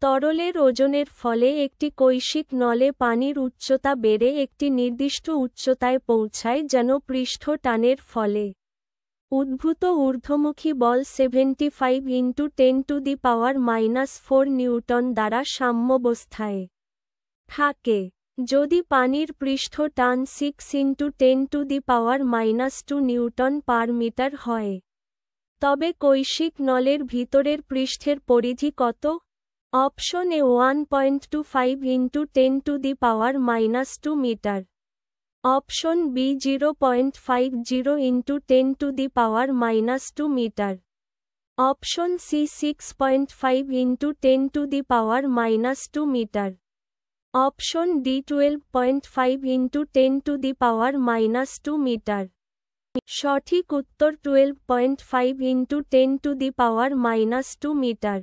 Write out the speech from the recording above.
তরলের ওজনের ফলে একটি কৈশিক নলে পানির উচ্চতা বেড়ে একটি নির্দিষ্ট উচ্চতায় পৌঁছায় যেন পৃষ্ঠ টানের ফলে উদ্ভূত ঊর্ধ্বমুখী বল 75 × 10⁻⁻⁴ নিউটন দ্বারা সাম্যাবস্থায় থাকে। যদি পানির পৃষ্ঠ টান 6 × 10⁻² নিউটন পার মিটার হয়, তবে কৈশিক নলের ভিতরের পৃষ্ঠের পরিধি কত? Option A 1.25 × 10⁻² metre, option B 0.50 × 10⁻² metre, option C 6.5 × 10⁻² metre, option D 12.5 × 10⁻² metre. সঠিক উত্তর 12.5 × 10⁻² মিটার।